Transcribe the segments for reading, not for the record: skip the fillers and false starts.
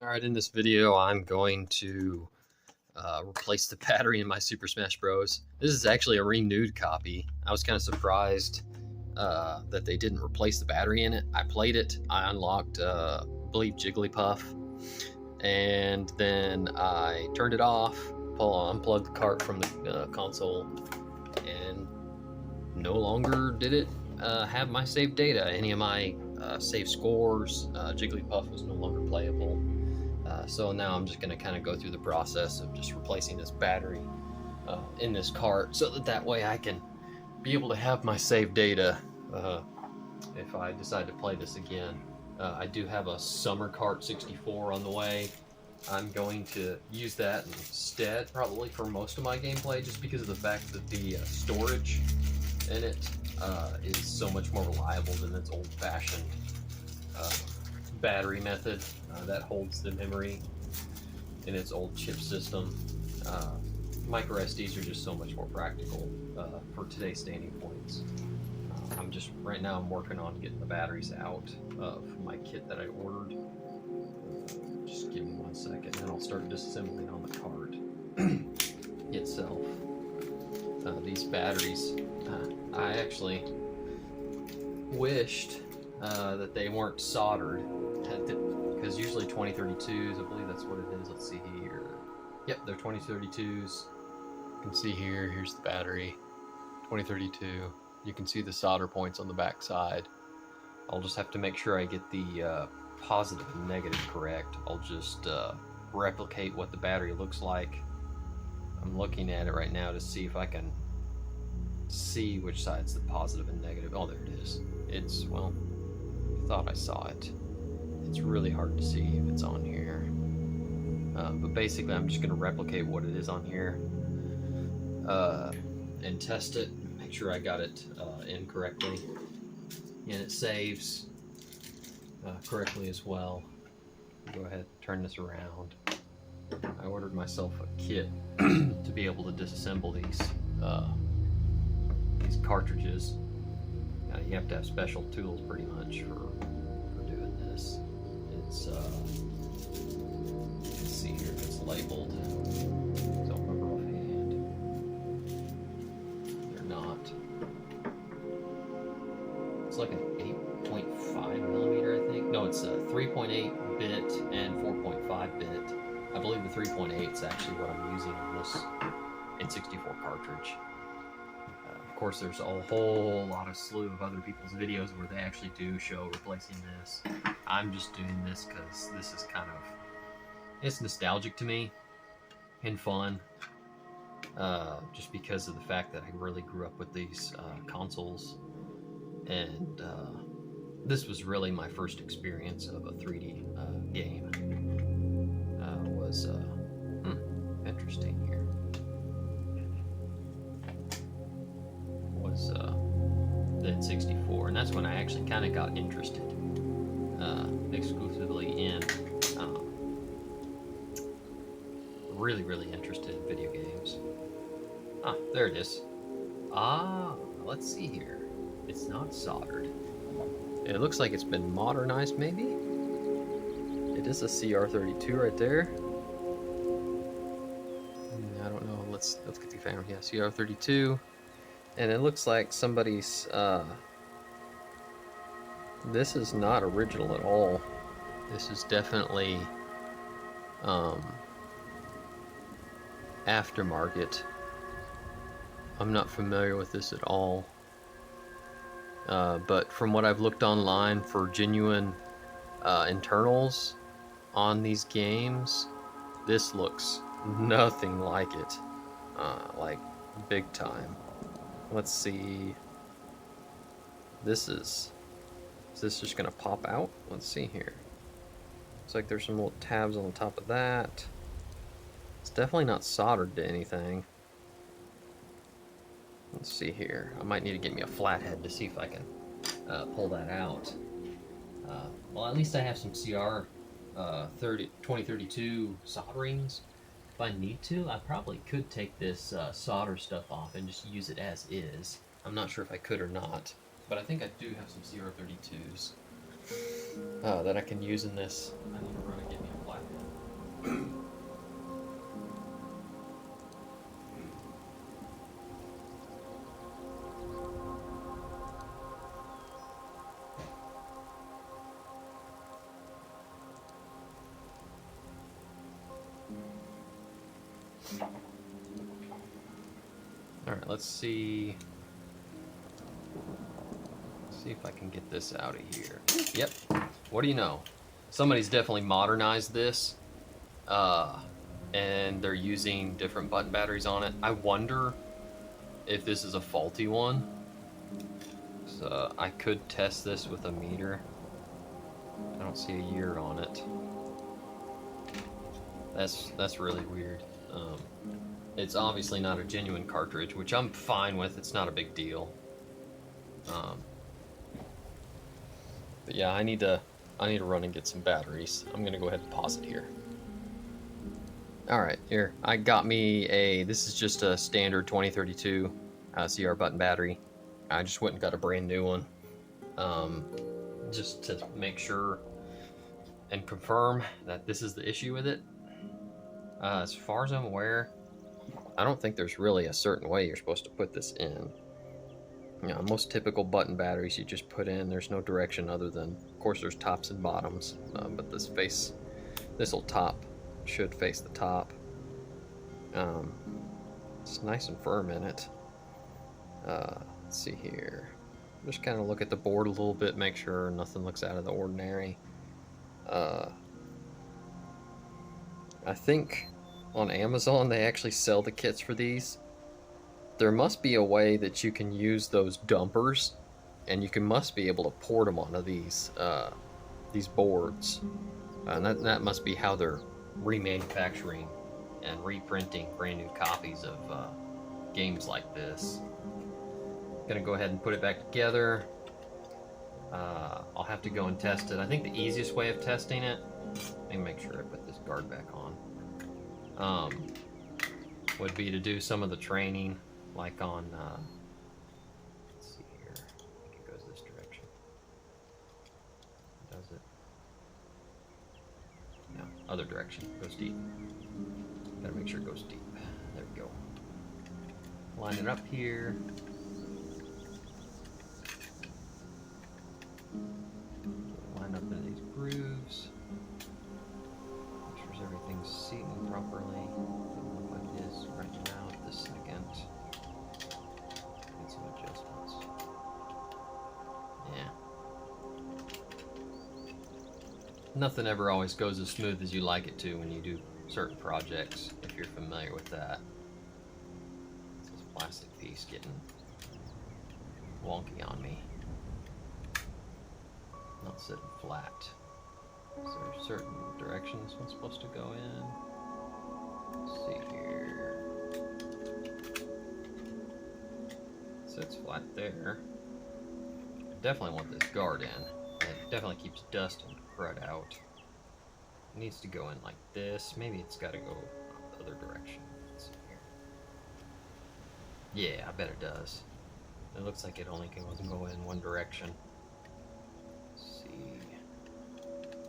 Alright, in this video I'm going to replace the battery in my Super Smash Bros. This is actually a renewed copy. I was kind of surprised that they didn't replace the battery in it. I played it, I unlocked, I believe, Jigglypuff, and then I turned it off, unplugged the cart from the console, and no longer did it have my saved data. Any of my save scores, Jigglypuff was no longer playable. So now I'm just going to kind of go through the process of just replacing this battery in this cart so that way I can be able to have my save data if I decide to play this again. I do have a Summer Cart 64 on the way. I'm going to use that instead probably for most of my gameplay, just because of the fact that the storage in it is so much more reliable than its old-fashioned battery method that holds the memory in its old chip system. Micro SDs are just so much more practical for today's standing points. Right now I'm working on getting the batteries out of my kit that I ordered. Just give me 1 second and I'll start disassembling on the cart itself. These batteries, I actually wished that they weren't soldered, because usually 2032s, I believe that's what it is. Let's see here. Yep, they're 2032s. You can see here's the battery, 2032. You can see the solder points on the back side. I'll just have to make sure I get the positive and negative correct. I'll just replicate what the battery looks like. I'm looking at it right now to see if I can see which side's the positive and negative. Oh, there it is. It's, well, I thought I saw it. It's really hard to see if it's on here. But basically I'm just going to replicate what it is on here and test it, make sure I got it in correctly, and it saves correctly as well. Go ahead and turn this around. I ordered myself a kit to be able to disassemble these cartridges. You have to have special tools pretty much for doing this. It's let's see here if it's labeled. Don't remember offhand. They're not. It's like an 8.5 millimeter, I think. No, it's a 3.8 bit and 4.5 bit. I believe the 3.8 is actually what I'm using on this N64 cartridge. Of course, there's a whole lot of slew of other people's videos where they actually do show replacing this. I'm just doing this because this is kind of, it's nostalgic to me and fun, just because of the fact that I really grew up with these consoles, and this was really my first experience of a 3D game. Was interesting here. Was the N64, and that's when I actually kind of got interested exclusively in really interested in video games. Ah, there it is. Ah, let's see here. It's not soldered. It looks like it's been modernized, maybe. It is a CR32 right there. I don't know. Let's get the camera. Yeah, CR32. And it looks like somebody's, this is not original at all. This is definitely, aftermarket. I'm not familiar with this at all. But from what I've looked online for genuine, internals on these games, this looks nothing like it. Like, big time. Let's see. Is this just gonna pop out? Let's see here. Looks like there's some little tabs on the top of that. It's definitely not soldered to anything. Let's see here. I might need to get me a flathead to see if I can pull that out. Well, at least I have some CR 2032 solderings. If I need to, I probably could take this solder stuff off and just use it as is. I'm not sure if I could or not, but I think I do have some CR32s that I can use in this. I need to run and get me a flathead. Alright, let's see. See if I can get this out of here. Yep. What do you know? Somebody's definitely modernized this. And they're using different button batteries on it. I wonder if this is a faulty one. So I could test this with a meter. I don't see a year on it. That's really weird. It's obviously not a genuine cartridge, which I'm fine with. It's not a big deal. But yeah, I need to run and get some batteries. I'm gonna go ahead and pause it here. Alright, here. I got me this is just a standard 2032 CR button battery. I just went and got a brand new one. Just to make sure and confirm that this is the issue with it. As far as I'm aware, I don't think there's really a certain way you're supposed to put this in. You know, most typical button batteries you just put in, there's no direction other than, of course there's tops and bottoms, but this will top, should face the top. It's nice and firm in it. Let's see here. Just kind of look at the board a little bit, make sure nothing looks out of the ordinary. I think on Amazon they actually sell the kits for these. There must be a way that you can use those dumpers, and you must be able to port them onto these boards, and that must be how they're remanufacturing and reprinting brand new copies of games like this. Gonna go ahead and put it back together. I'll have to go and test it. I think the easiest way of testing it, let me make sure I put this guard back on, would be to do some of the training, like on, let's see here, I think it goes this direction. Does it? No, other direction, goes deep. Gotta make sure it goes deep. There we go. Line it up here. Line up in these grooves. Make sure everything's seating properly. Doesn't look like it is right now at this second. Need some adjustments. Yeah. Nothing ever always goes as smooth as you like it to when you do certain projects, if you're familiar with that. It's this plastic piece getting wonky on me. Not sitting flat. Is there certain directions one's supposed to go in? Let's see here. It sits flat there. I definitely want this guard in. It definitely keeps dust and crud out. It needs to go in like this. Maybe it's got to go the other direction. Let's see here. Yeah, I bet it does. It looks like it only can go in one direction.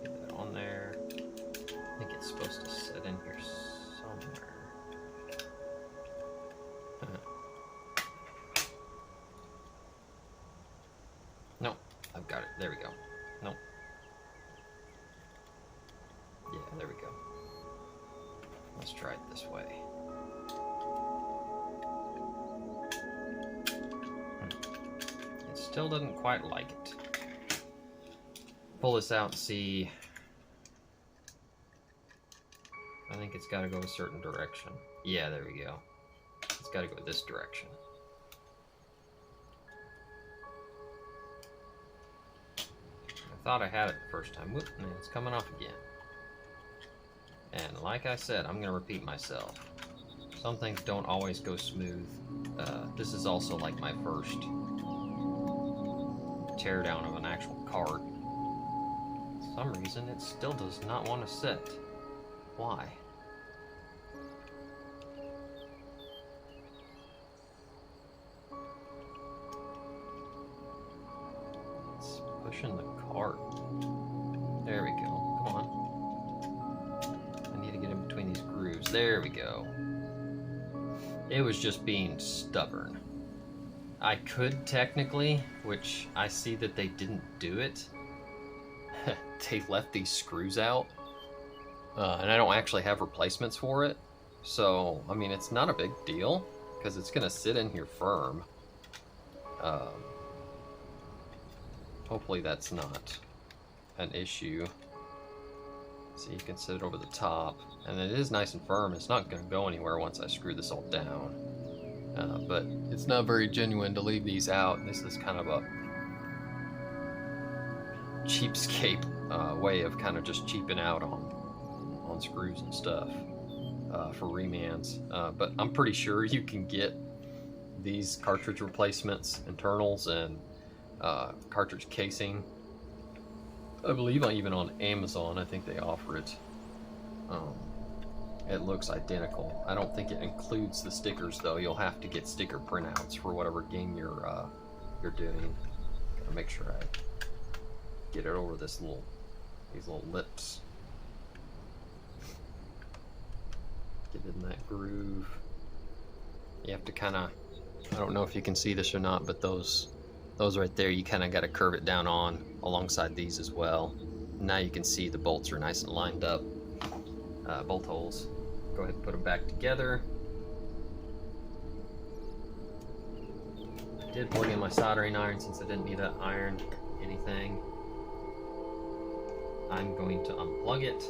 Get that on there. I think it's supposed to sit in here somewhere. No, I've got it. There we go. Nope. Yeah, there we go. Let's try it this way. It still doesn't quite like it. Pull this out and see. I think it's got to go a certain direction. Yeah, there we go. It's got to go this direction. I thought I had it the first time. Whoop, and it's coming off again. And like I said, I'm going to repeat myself. Some things don't always go smooth. This is also like my first teardown of an actual cart. For some reason, it still does not want to sit. Why? It's pushing the cart. There we go. Come on. I need to get in between these grooves. There we go. It was just being stubborn. I could technically, which I see that they didn't do it. They left these screws out. And I don't actually have replacements for it. So, I mean, it's not a big deal because it's going to sit in here firm. Um, hopefully that's not an issue. So you can sit it over the top, and it is nice and firm. It's not going to go anywhere once I screw this all down. But it's not very genuine to leave these out. This is kind of a cheapskate way of kind of just cheaping out on screws and stuff for remans. But I'm pretty sure you can get these cartridge replacements, internals, and cartridge casing. I believe even on Amazon, I think they offer it. It looks identical. I don't think it includes the stickers though. You'll have to get sticker printouts for whatever game you're doing. Gotta make sure I get it over these little lips. Get in that groove. You have to kind of, I don't know if you can see this or not, but those right there, you kind of got to curve it down on alongside these as well. Now you can see the bolts are nice and lined up. Bolt holes. Go ahead and put them back together. I did plug in my soldering iron since I didn't need to iron anything. I'm going to unplug it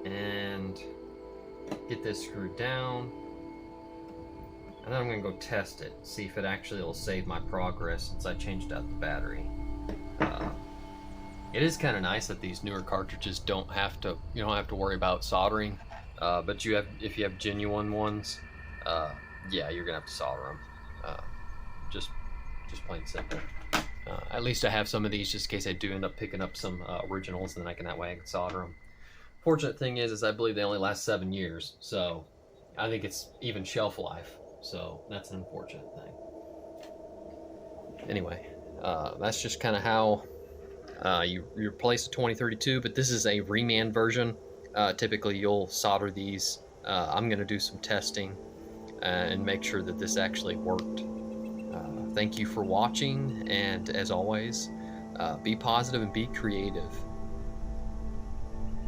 and get this screwed down. And then I'm going to go test it, see if it actually will save my progress since I changed out the battery. It is kind of nice that these newer cartridges you don't have to worry about soldering. But if you have genuine ones, yeah, you're gonna have to solder them. Just plain simple. At least I have some of these just in case I do end up picking up some originals, and then that way I can solder them. Fortunate thing is I believe they only last 7 years, so I think it's even shelf life. So that's an unfortunate thing. Anyway, that's just kind of how you replace a 2032, but this is a Reman version. Typically you'll solder these. I'm going to do some testing and make sure that this actually worked. Thank you for watching, and as always, be positive and be creative.